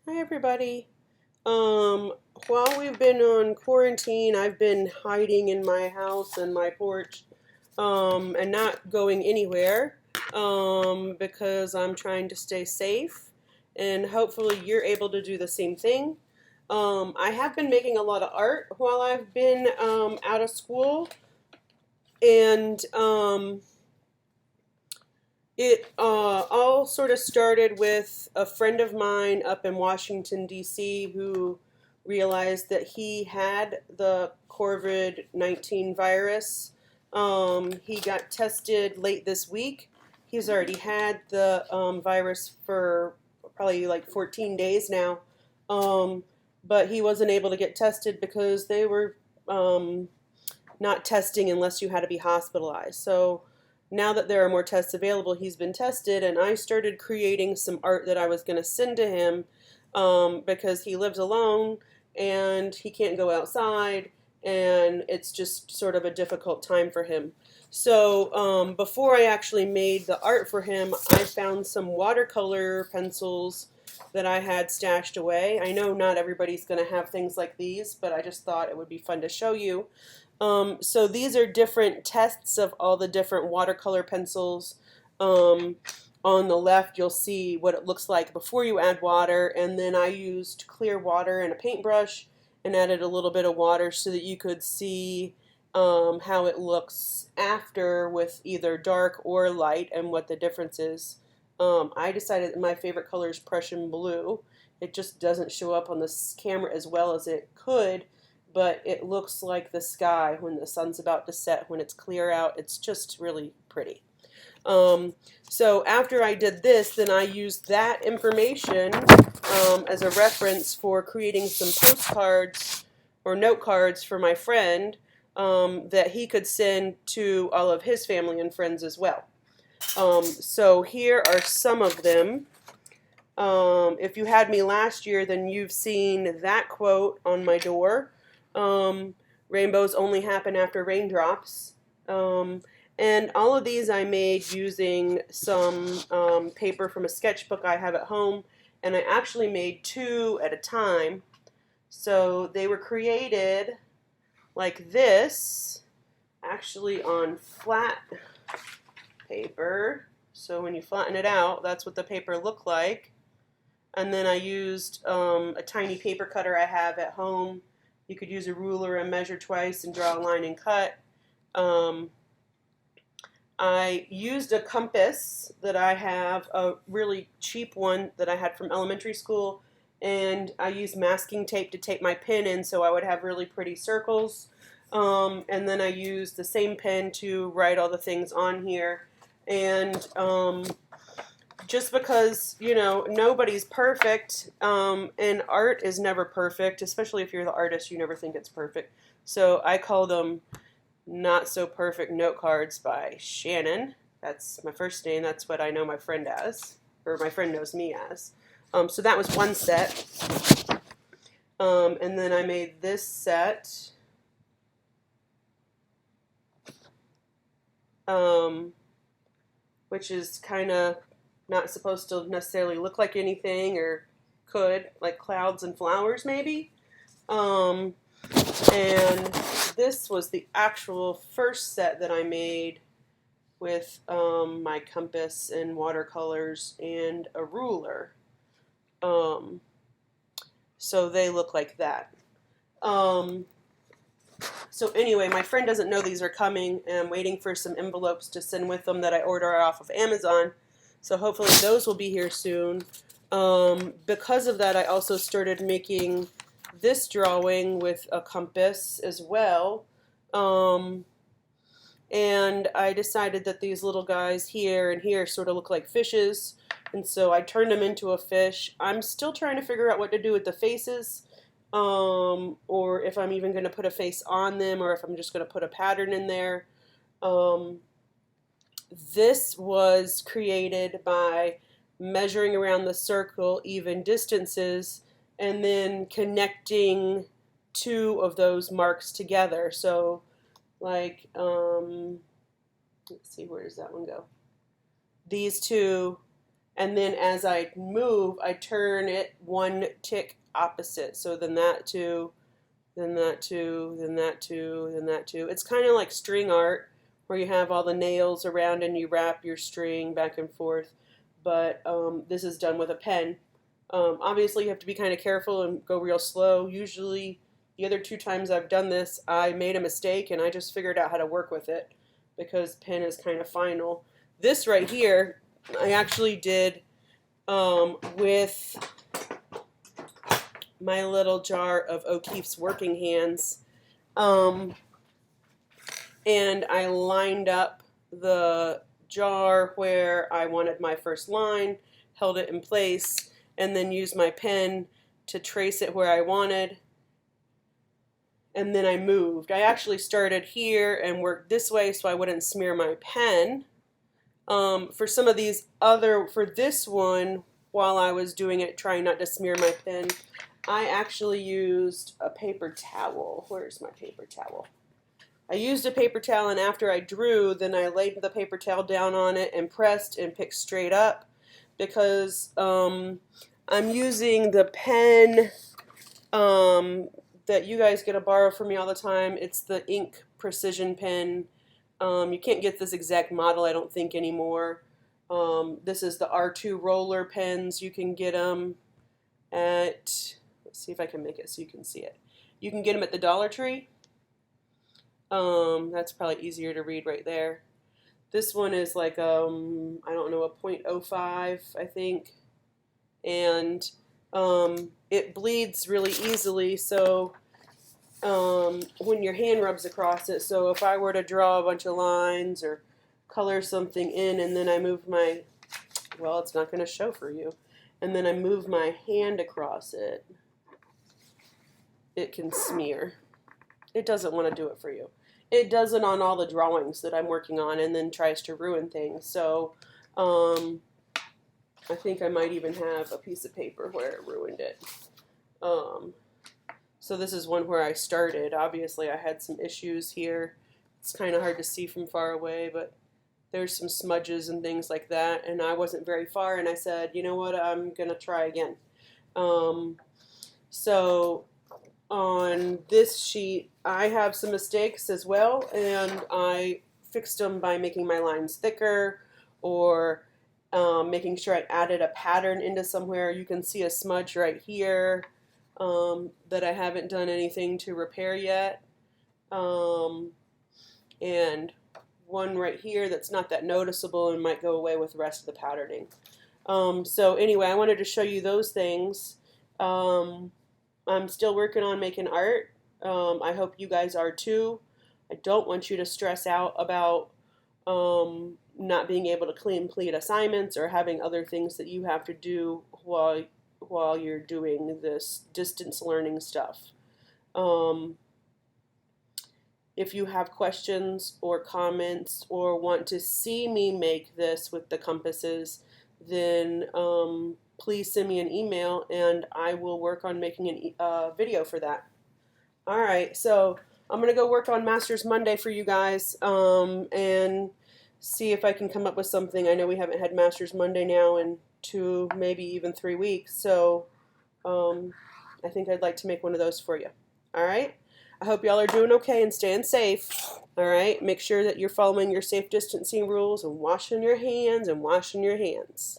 Hi everybody. While we've been on quarantine, I've been hiding in my house and my porch, and not going anywhere, because I'm trying to stay safe, and hopefully you're able to do the same thing. I have been making a lot of art while I've been out of school, and it all sort of started with a friend of mine up in Washington, D.C., who realized that he had the COVID-19 virus. He got tested late this week. He's already had the virus for probably like 14 days now. But he wasn't able to get tested because they were not testing unless you had to be hospitalized. So now that there are more tests available, he's been tested, and I started creating some art that I was going to send to him, because he lives alone and he can't go outside, and it's just sort of a difficult time for him. So before I actually made the art for him, I found some watercolor pencils that I had stashed away. I know not everybody's going to have things like these, but I just thought it would be fun to show you. So these are different tests of all the different watercolor pencils. On the left, you'll see what it looks like before you add water, and then I used clear water and a paintbrush and added a little bit of water so that you could see how it looks after with either dark or light and what the difference is. I decided that my favorite color is Prussian blue. It just doesn't show up on this camera as well as it could, but it looks like the sky when the sun's about to set, when it's clear out. It's just really pretty. So after I did this, then I used that information as a reference for creating some postcards or note cards for my friend, that he could send to all of his family and friends as well. So here are some of them. If you had me last year, then you've seen that quote on my door. Rainbows only happen after raindrops. And all of these I made using some paper from a sketchbook I have at home, and I actually made two at a time. So they were created like this, actually on flat paper. So when you flatten it out, that's what the paper looked like. And then I used a tiny paper cutter I have at home. You could use a ruler and measure twice and draw a line and cut. I used a compass that I have, a really cheap one that I had from elementary school, and I used masking tape to tape my pen in so I would have really pretty circles. And then I used the same pen to write all the things on here. And just because, you know, nobody's perfect, and art is never perfect, especially if you're the artist, you never think it's perfect. So I call them Not So Perfect Note Cards by Shannon. That's my first name. That's what I know my friend as, or my friend knows me as. So that was one set. And then I made this set. Which is kind of not supposed to necessarily look like anything, or could, like clouds and flowers maybe. And this was the actual first set that I made with my compass and watercolors and a ruler. So they look like that. So anyway, my friend doesn't know these are coming, and I'm waiting for some envelopes to send with them that I order off of Amazon. So hopefully those will be here soon. Because of that, I also started making this drawing with a compass as well. And I decided that these little guys here and here sort of look like fishes, and so I turned them into a fish. I'm still trying to figure out what to do with the faces. Or if I'm even going to put a face on them, or if I'm just going to put a pattern in there. This was created by measuring around the circle even distances and then connecting two of those marks together. So like, let's see, where does that one go? These two And then as I move, I turn it one tick opposite. So then that two, then that two, then that two, then that two. It's kind of like string art where you have all the nails around and you wrap your string back and forth. But this is done with a pen. Obviously, you have to be kind of careful and go real slow. Usually, the other 2 times I've done this, I made a mistake and I just figured out how to work with it because pen is kind of final. This right here, I actually did with my little jar of O'Keeffe's Working Hands. And I lined up the jar where I wanted my first line, held it in place, and then used my pen to trace it where I wanted. And then I moved. I actually started here and worked this way so I wouldn't smear my pen. For some of these for this one, while I was doing it, trying not to smear my pen, I actually used a paper towel. Where's my paper towel? I used a paper towel, and after I drew, then I laid the paper towel down on it and pressed and picked straight up because I'm using the pen that you guys get to borrow from me all the time. It's the ink precision pen. You can't get this exact model, I don't think, anymore. This is the R2 roller pens. You can get them at, let's see if I can make it so you can see it. You can get them at the Dollar Tree. That's probably easier to read right there. This one is like, I don't know, a .05, I think. And it bleeds really easily, so when your hand rubs across it, so if I were to draw a bunch of lines or color something in and then I move my, well, it's not going to show for you, and then I move my hand across it, it can smear. It doesn't want to do it for you. It does it on all the drawings that I'm working on and then tries to ruin things. So I think I might even have a piece of paper where it ruined it. So this is one where I started. Obviously I had some issues here. It's kind of hard to see from far away, but there's some smudges and things like that. And I wasn't very far and I said, you know what, I'm going to try again. So on this sheet, I have some mistakes as well, and I fixed them by making my lines thicker or making sure I added a pattern into somewhere. You can see a smudge right here that I haven't done anything to repair yet, and one right here that's not that noticeable and might go away with the rest of the patterning. So anyway, I wanted to show you those things. I'm still working on making art. I hope you guys are too. I don't want you to stress out about not being able to complete assignments or having other things that you have to do while you're doing this distance learning stuff. If you have questions or comments or want to see me make this with the compasses, then please send me an email and I will work on making a video for that. Alright, so I'm going to go work on Masters Monday for you guys and see if I can come up with something. I know we haven't had Masters Monday now in 2, maybe even 3 weeks, so I think I'd like to make one of those for you. Alright, I hope y'all are doing okay and staying safe. Alright, make sure that you're following your safe distancing rules and washing your hands and washing your hands.